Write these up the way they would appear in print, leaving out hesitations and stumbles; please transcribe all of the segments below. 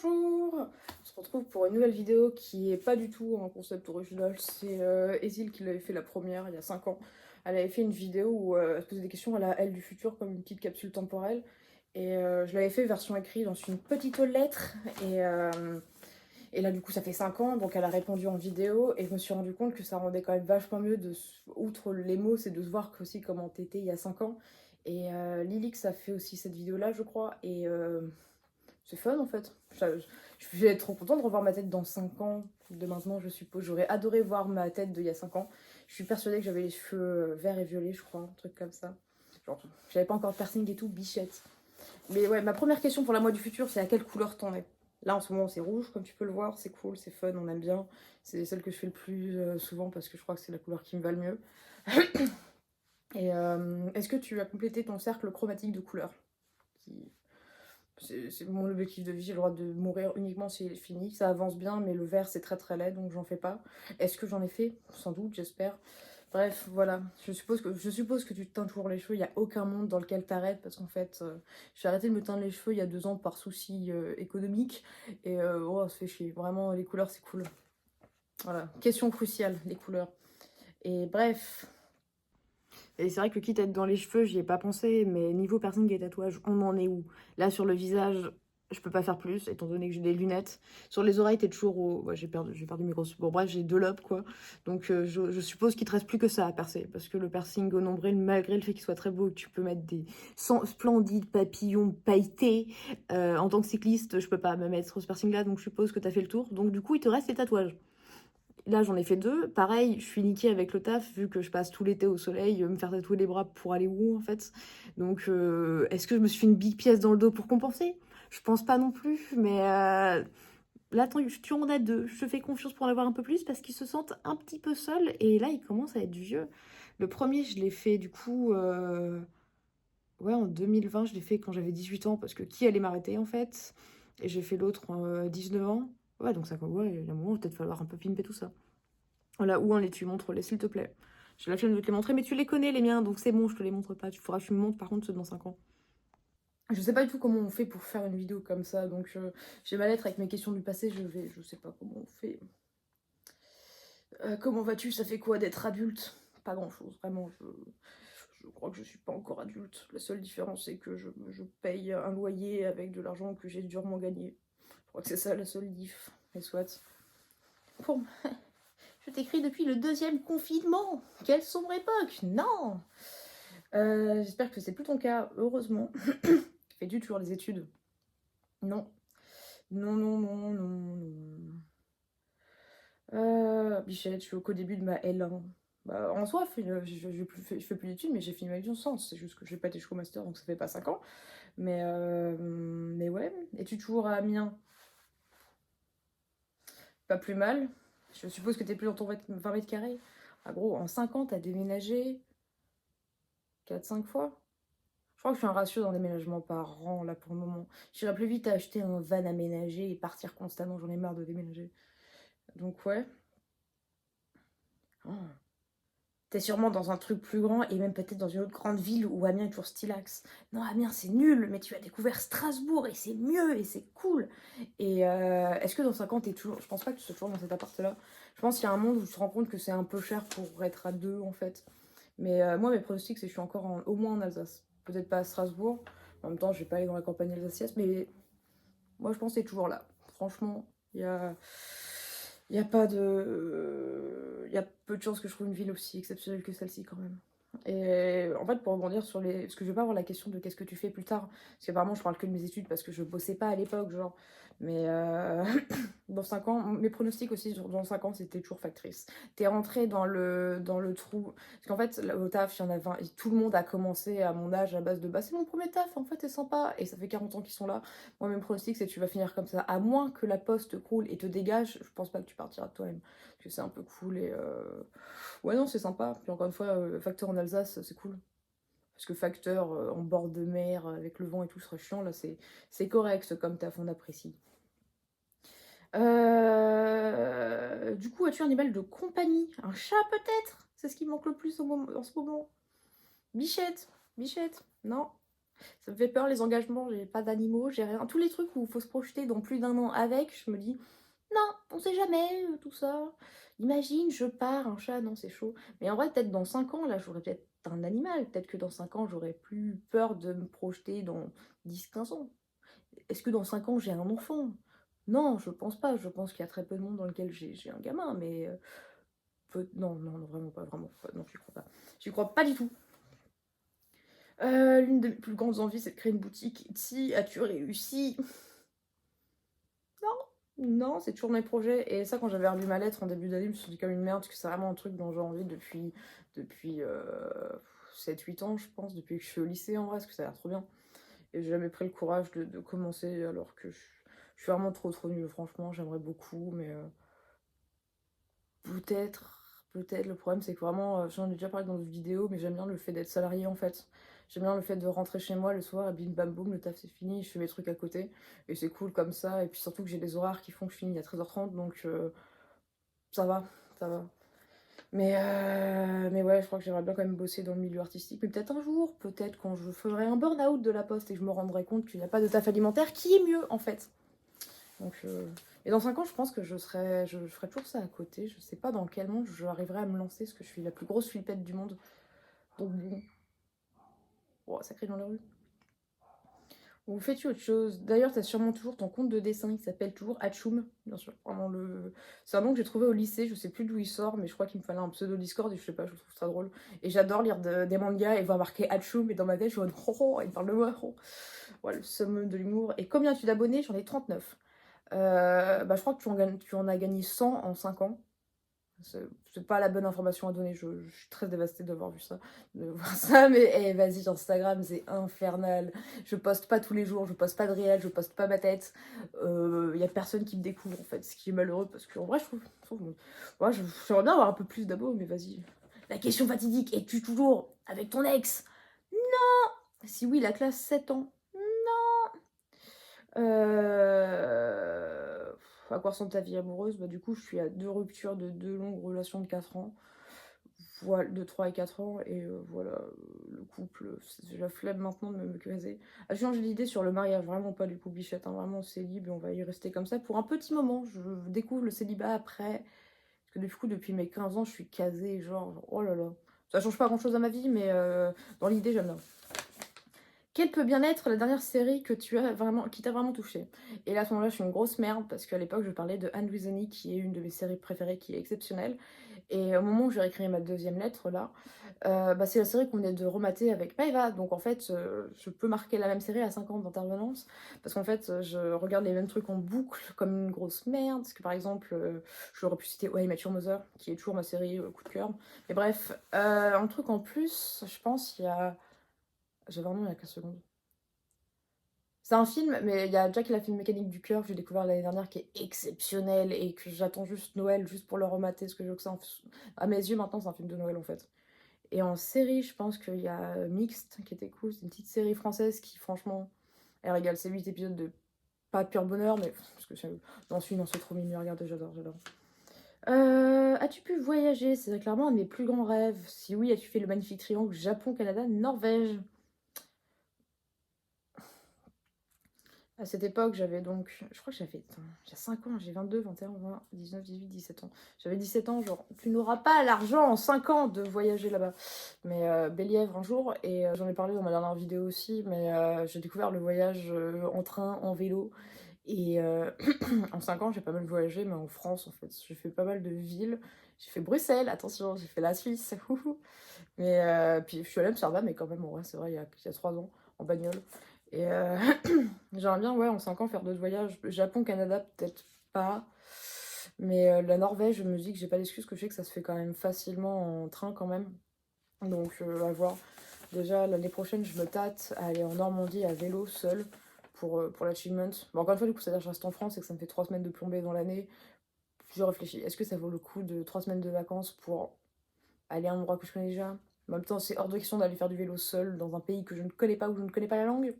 Bonjour! On se retrouve pour une nouvelle vidéo qui est pas du tout un concept original, c'est Ezil qui l'avait fait la première il y a 5 ans. Elle avait fait une vidéo où elle se posait des questions à la elle du futur comme une petite capsule temporelle et je l'avais fait version écrite dans une petite lettre et là du coup ça fait 5 ans donc elle a répondu en vidéo et je me suis rendu compte que ça rendait quand même vachement mieux outre les mots c'est de se voir aussi comment t'étais il y a 5 ans et Lilix a fait aussi cette vidéo là je crois et c'est fun en fait. Je vais être trop contente de revoir ma tête dans 5 ans de maintenant, je suppose. J'aurais adoré voir ma tête d'il y a 5 ans. Je suis persuadée que j'avais les cheveux verts et violets, je crois, un truc comme ça. Genre, j'avais pas encore de piercing et tout, bichette. Mais ouais, ma première question pour la moi du futur, c'est à quelle couleur t'en es? Là en ce moment c'est rouge, comme tu peux le voir, c'est cool, c'est fun, on aime bien. C'est celle que je fais le plus souvent parce que je crois que c'est la couleur qui me va le mieux. Et est-ce que tu as complété ton cercle chromatique de couleurs? C'est mon objectif de vie, j'ai le droit de mourir uniquement si c'est fini. Ça avance bien, mais le vert c'est très très laid, donc j'en fais pas. Est-ce que j'en ai fait? Sans doute, j'espère. Bref, voilà. Je suppose que tu te teins toujours les cheveux. Il n'y a aucun monde dans lequel t'arrêtes, parce qu'en fait, j'ai arrêté de me teindre les cheveux il y a 2 ans par souci économique. Et oh, ça fait chier. Vraiment, les couleurs c'est cool. Voilà. Question cruciale, les couleurs. Et bref. Et c'est vrai que quitte à être dans les cheveux, j'y ai pas pensé, mais niveau piercing et tatouage, on en est où? Là, sur le visage, je peux pas faire plus, étant donné que j'ai des lunettes. Sur les oreilles, t'es toujours au... Ouais, j'ai perdu mes grosses... Bon, bref, j'ai 2 lobes, quoi. Donc, je suppose qu'il te reste plus que ça à percer. Parce que le piercing au nombril, malgré le fait qu'il soit très beau, tu peux mettre des splendides papillons pailletés. En tant que cycliste, je peux pas me mettre ce piercing-là, donc je suppose que t'as fait le tour. Donc, du coup, il te reste les tatouages. Là, j'en ai fait 2. Pareil, je suis niquée avec le taf, vu que je passe tout l'été au soleil, me faire tatouer les bras pour aller où, en fait. Donc, est-ce que je me suis fait une big pièce dans le dos pour compenser? Je pense pas non plus, mais là, tu en as 2. Je te fais confiance pour en avoir un peu plus, parce qu'ils se sentent un petit peu seuls, et là, ils commencent à être vieux. Le premier, je l'ai fait, du coup, ouais, en 2020, je l'ai fait quand j'avais 18 ans, parce que qui allait m'arrêter, en fait? Et j'ai fait l'autre en 19 ans. Ouais, donc ça, ouais, il y a un moment, il va peut-être falloir un peu pimper tout ça. Voilà, où en es-tu? Montre-les, s'il te plaît. J'ai la flemme de te les montrer, mais tu les connais, les miens, donc c'est bon, je te les montre pas. Tu feras, tu me montres par contre ceux dans 5 ans. Je sais pas du tout comment on fait pour faire une vidéo comme ça, donc j'ai ma lettre avec mes questions du passé, je sais pas comment on fait. Comment vas-tu? Ça fait quoi d'être adulte? Pas grand-chose, vraiment, je crois que je suis pas encore adulte. La seule différence, c'est que je paye un loyer avec de l'argent que j'ai durement gagné. Je crois que c'est ça la seule diff, et soit. Bon, je t'écris depuis le 2e confinement. Quelle sombre époque! Non! J'espère que c'est plus ton cas, heureusement. Fais-tu toujours les études? Non. Non, non, non, non, non. Bichette, je suis qu'au début de ma L1. Bah, en soi, je fais plus d'études, mais j'ai fini ma licence. C'est juste que j'ai pas été jusqu'au master, donc ça fait pas 5 ans. Mais ouais. Es-tu toujours à Amiens? Pas plus mal. Je suppose que t'es plus dans ton 20 mètres carrés. Ah gros, en 5 ans, t'as déménagé 4-5 fois? Je crois que je suis un ratio d'un déménagement par an, là, pour le moment. J'irais plus vite à acheter un van aménagé et partir constamment, j'en ai marre de déménager. Donc ouais. Oh. T'es sûrement dans un truc plus grand et même peut-être dans une autre grande ville où Amiens est toujours stylax. Non, Amiens c'est nul, mais tu as découvert Strasbourg et c'est mieux et c'est cool. Et est-ce que dans 5 ans t'es toujours... Je pense pas que tu sois toujours dans cet appart-là. Je pense qu'il y a un monde où tu te rends compte que c'est un peu cher pour être à 2 en fait. Mais moi mes pronostics c'est que je suis encore au moins en Alsace. Peut-être pas à Strasbourg. En même temps je vais pas aller dans la campagne alsacienne, mais moi je pense que c'est toujours là. Franchement, il y a pas de... Il y a peu de chances que je trouve une ville aussi exceptionnelle que celle-ci quand même. Et en fait, pour rebondir sur les... Parce que je vais pas avoir la question de qu'est-ce que tu fais plus tard. Parce qu'apparemment, je parle que de mes études parce que je bossais pas à l'époque, genre. Mais dans 5 ans, mes pronostics aussi, dans 5 ans, c'était toujours factrice. T'es rentré dans le trou. Parce qu'en fait, au taf, il y en a 20. Et tout le monde a commencé à mon âge à base de bah, c'est mon premier taf, en fait, c'est sympa. Et ça fait 40 ans qu'ils sont là. Moi, mes pronostics, c'est que tu vas finir comme ça. À moins que la poste croule et te dégage, je pense pas que tu partiras de toi-même. Parce que c'est un peu cool et. Ouais, non, c'est sympa. Puis encore une fois, facteur en Alsace, c'est cool. Parce que facteur en bord de mer, avec le vent et tout, serait chiant. Là, c'est correct comme taf, on apprécie. Du coup, as-tu un animal de compagnie? Un chat peut-être? C'est ce qui me manque le plus en ce moment. Bichette? Bichette? Non? Ça me fait peur les engagements, j'ai pas d'animaux, j'ai rien. Tous les trucs où il faut se projeter dans plus d'un an avec, je me dis non, on sait jamais, tout ça. Imagine, je pars, un chat, non, c'est chaud. Mais en vrai, peut-être dans 5 ans, là, j'aurais peut-être un animal. Peut-être que dans 5 ans, j'aurais plus peur de me projeter dans 10 15 ans. Est-ce que dans 5 ans, j'ai un enfant? Non, je pense pas. Je pense qu'il y a très peu de monde dans lequel j'ai un gamin, mais non, non, non, vraiment pas, vraiment pas. Non, j'y crois pas. J'y crois pas du tout. L'une de mes plus grandes envies, c'est de créer une boutique. Etsy, as-tu réussi? Non, non, c'est toujours mes projets. Et ça, quand j'avais relu ma lettre en début d'année, je me suis dit comme une merde, parce que c'est vraiment un truc dont j'ai envie depuis 7-8 ans, je pense, depuis que je suis au lycée en vrai, parce que ça a l'air trop bien. Et j'ai jamais pris le courage de commencer, alors que je suis vraiment trop nulle, franchement, j'aimerais beaucoup, mais peut-être, le problème c'est que vraiment, j'en ai déjà parlé dans d'autres vidéos, mais j'aime bien le fait d'être salarié en fait. J'aime bien le fait de rentrer chez moi le soir et bim bam boum, le taf c'est fini, je fais mes trucs à côté. Et c'est cool comme ça, et puis surtout que j'ai des horaires qui font que je finis à 13h30, donc ça va, ça va. Mais ouais, je crois que j'aimerais bien quand même bosser dans le milieu artistique. Mais peut-être un jour, peut-être quand je ferai un burn-out de la poste et que je me rendrai compte qu'il n'y a pas de taf alimentaire, qui est mieux en fait. Donc, et dans 5 ans, je pense que je ferai toujours ça à côté. Je sais pas dans quel monde je arriverai à me lancer, parce que je suis la plus grosse flippette du monde. Donc bon, oh, ça crie dans la rue. Ou fais-tu autre chose? D'ailleurs, t'as sûrement toujours ton compte de dessin qui s'appelle toujours Hachoum, bien sûr. Vraiment c'est un nom que j'ai trouvé au lycée, je sais plus d'où il sort, mais je crois qu'il me fallait un pseudo Discord et je sais pas, je trouve ça drôle. Et j'adore lire des mangas et voir marquer Hachoum, et dans ma tête, je suis en mode oh, il parle de moi. Oh. Ouais, le summum de l'humour. Et combien tu d'abonnés? J'en ai 39. Bah, je crois que tu en as gagné 100 en 5 ans. C'est pas la bonne information à donner, je suis très dévastée d'avoir vu ça, de voir ça, mais vas-y, Instagram, c'est infernal. Je poste pas tous les jours, je poste pas de réel, je poste pas ma tête. Y a personne qui me découvre, en fait, ce qui est malheureux, parce qu'en vrai, ouais, j'aimerais bien avoir un peu plus d'abos, mais vas-y. La question fatidique, es-tu toujours avec ton ex? Si oui, la classe 7 ans. Euh... À quoi ressemble ta vie amoureuse? Bah, du coup, je suis à 2 ruptures de 2 longues relations de 4 ans. Voilà, de 3 et 4 ans. Et voilà, le couple, j'ai la flemme maintenant de me caser. Ah, j'ai changé d'idée sur le mariage, vraiment pas du coup, bichette. Hein, vraiment célib, et on va y rester comme ça pour un petit moment. Je découvre le célibat après. Parce que du coup, depuis mes 15 ans, je suis casée. Genre, oh là là. Ça change pas grand chose à ma vie, mais dans l'idée, j'aime bien. Quelle peut bien être la dernière série que qui t'a vraiment touché? Et là, à ce moment-là, je suis une grosse merde parce qu'à l'époque, je parlais de Anne Louisani, qui est une de mes séries préférées, qui est exceptionnelle. Et au moment où j'ai écrit ma deuxième lettre, là, bah, c'est la série qu'on est de remater avec Maëva. Donc en fait, je peux marquer la même série à 5 ans d'intervenance parce qu'en fait, je regarde les mêmes trucs en boucle comme une grosse merde. Parce que par exemple, j'aurais pu citer How I Met Your Mother, qui est toujours ma série coup de cœur. Mais bref, un truc en plus, je pense, il y a. J'avais un nom il y a 15 secondes. C'est un film, mais il y a Jack et la fille mécanique du cœur que j'ai découvert l'année dernière, qui est exceptionnel et que j'attends juste Noël juste pour le remater, parce que je veux que ça à mes yeux maintenant c'est un film de Noël en fait. Et en série, je pense qu'il y a Mixte qui était cool, c'est une petite série française qui franchement elle régale. C'est 8 épisodes de pas pur bonheur, mais parce que non, c'est trop mignon, regarde, j'adore. As-tu pu voyager? C'est clairement un de mes plus grands rêves. Si oui, as-tu fait le magnifique triangle Japon, Canada, Norvège? À cette époque, j'avais donc, je crois que j'ai 5 ans, j'ai 22, 21, 20, 19, 18, 17 ans. J'avais 17 ans, genre, tu n'auras pas l'argent en 5 ans de voyager là-bas. Mais Bélièvre un jour, et j'en ai parlé dans ma dernière vidéo aussi, mais j'ai découvert le voyage en train, en vélo. Et en 5 ans, j'ai pas mal voyagé, mais en France, en fait. J'ai fait pas mal de villes. J'ai fait Bruxelles, attention, j'ai fait la Suisse. Mais puis je suis allée à Amsterdam, mais quand même, en vrai, c'est vrai, il y a 3 ans, en bagnole. Et j'aimerais bien, ouais, en 5 ans, faire d'autres voyages. Japon, Canada, peut-être pas. Mais la Norvège, je me dis que j'ai pas d'excuse, que je sais que ça se fait quand même facilement en train quand même. Donc à voir. Déjà, l'année prochaine, je me tâte à aller en Normandie à vélo, seule, pour l'achievement. Bon, encore une fois, du coup, c'est-à-dire que je reste en France et que ça me fait 3 semaines de plomber dans l'année. Je réfléchis, est-ce que ça vaut le coup de 3 semaines de vacances pour aller à un endroit que je connais déjà? En même temps, c'est hors de question d'aller faire du vélo seul dans un pays que je ne connais pas, où je ne connais pas la langue.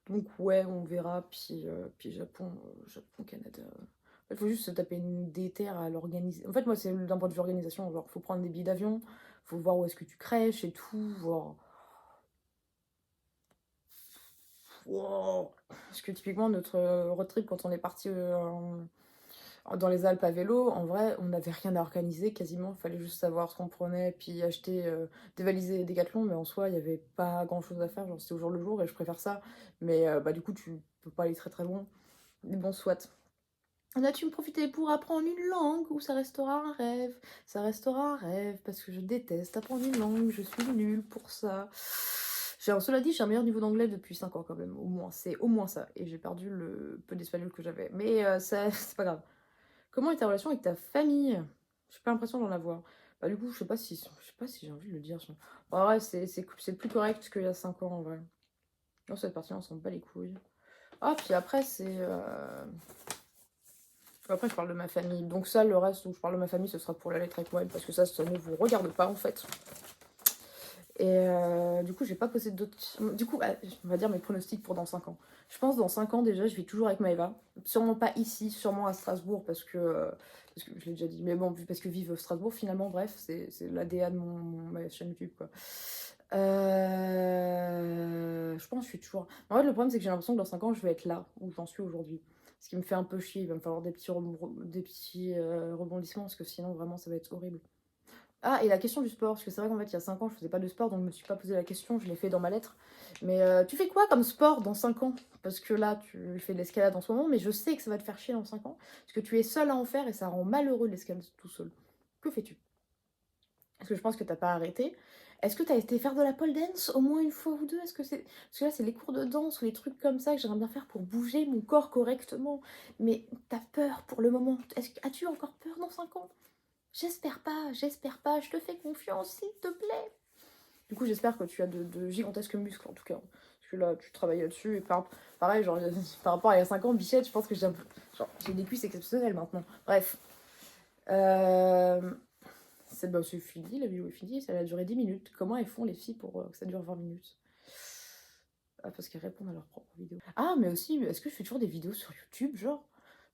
Donc ouais, on verra. Puis Japon, Canada. Il faut juste se taper une déterre à l'organiser. En fait, moi, c'est d'un point de vue organisation. Genre, faut prendre des billets d'avion, faut voir où est-ce que tu crèches et tout. Voir. wow. Parce que typiquement, notre road trip, quand on est parti dans les Alpes à vélo, en vrai, on n'avait rien à organiser quasiment. Il fallait juste savoir ce qu'on prenait, puis acheter des valises et des Décathlon, mais en soi, il n'y avait pas grand-chose à faire. Genre, c'était au jour le jour, et je préfère ça. Mais bah, du coup, tu peux pas aller très très loin. Mais bon, soit. En as-tu profité pour apprendre une langue ou ça restera un rêve? Ça restera un rêve parce que je déteste apprendre une langue, je suis nulle pour ça. Cela dit, j'ai un meilleur niveau d'anglais depuis 5 ans quand même, au moins. C'est au moins ça. Et j'ai perdu le peu d'espagnol que j'avais. Mais c'est pas grave. Comment est ta relation avec ta famille? J'ai pas l'impression d'en avoir. Bah du coup, je sais pas si j'ai envie de le dire. Bah ouais, c'est plus correct qu'il y a 5 ans en vrai. Non, cette partie on s'en bat les couilles. Ah, puis après, Après, je parle de ma famille. Donc ça, le reste où je parle de ma famille, ce sera pour la lettre avec moi, parce que ça ne vous regarde pas, en fait. Et du coup, j'ai pas posé d'autres questions. Du coup, on va dire mes pronostics pour dans 5 ans. Je pense dans 5 ans, déjà, je vis toujours avec Maëva. Sûrement pas ici, sûrement à Strasbourg, parce que je l'ai déjà dit. Mais bon, parce que vivre Strasbourg, finalement, bref, c'est l'ADA de ma chaîne YouTube, quoi. Je pense que je suis toujours... En fait, le problème, c'est que j'ai l'impression que dans 5 ans, je vais être là, où j'en suis aujourd'hui. Ce qui me fait un peu chier. Il va me falloir des petits rebondissements, parce que sinon, vraiment, ça va être horrible. Ah, et la question du sport, parce que c'est vrai qu'en fait, il y a 5 ans, je faisais pas de sport, donc je me suis pas posé la question, je l'ai fait dans ma lettre. Mais tu fais quoi comme sport dans 5 ans? Parce que là, tu fais de l'escalade en ce moment, mais je sais que ça va te faire chier dans 5 ans, parce que tu es seul à en faire et ça rend malheureux l'escalade tout seul. Que fais-tu? Parce que je pense que t'as pas arrêté. Est-ce que t'as été faire de la pole dance au moins une fois ou deux? Est-ce que c'est... Parce que là, c'est les cours de danse ou les trucs comme ça que j'aimerais bien faire pour bouger mon corps correctement. Mais t'as peur pour le moment. As-tu encore peur dans 5 ans? J'espère pas, je te fais confiance, s'il te plaît. Du coup, j'espère que tu as de gigantesques muscles en tout cas. Parce que là, tu travailles là-dessus. Et pareil, genre, par rapport à il y a 5 ans, Bichette, je pense que j'ai des cuisses exceptionnelles maintenant. Bref. C'est fini, la vidéo est finie. Ça a duré 10 minutes. Comment elles font les filles pour que ça dure 20 minutes? Ah, parce qu'elles répondent à leur propre vidéo. Ah, mais aussi, est-ce que je fais toujours des vidéos sur YouTube, genre?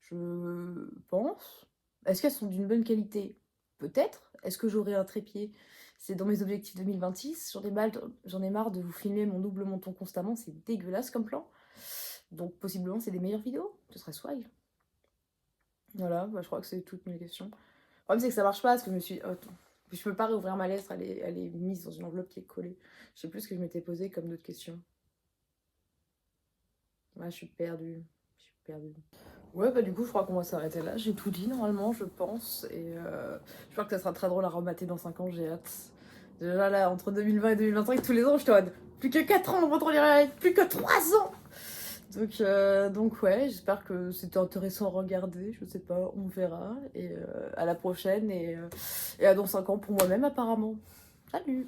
Je pense. Est-ce qu'elles sont d'une bonne qualité? Peut-être. Est-ce que j'aurai un trépied? C'est dans mes objectifs 2026. J'en ai marre de vous filmer mon double menton constamment. C'est dégueulasse comme plan. Donc, possiblement, c'est des meilleures vidéos. Ce serait swag. Voilà, bah, je crois que c'est toutes mes questions. Le problème, c'est que ça marche pas parce que je peux pas réouvrir ma lettre. Elle est mise dans une enveloppe qui est collée. Je sais plus ce que je m'étais posé comme d'autres questions. Ouais, je suis perdue. Je suis perdue. Ouais, bah du coup, je crois qu'on va s'arrêter là. J'ai tout dit normalement, je pense. Et je crois que ça sera très drôle à remater dans 5 ans, j'ai hâte. Déjà là, entre 2020 et 2025, tous les ans, je te dis plus que 4 ans avant de relire plus que 3 ans. Donc ouais, j'espère que c'était intéressant à regarder. Je sais pas, on verra. Et à la prochaine et à dans 5 ans pour moi-même, apparemment. Salut!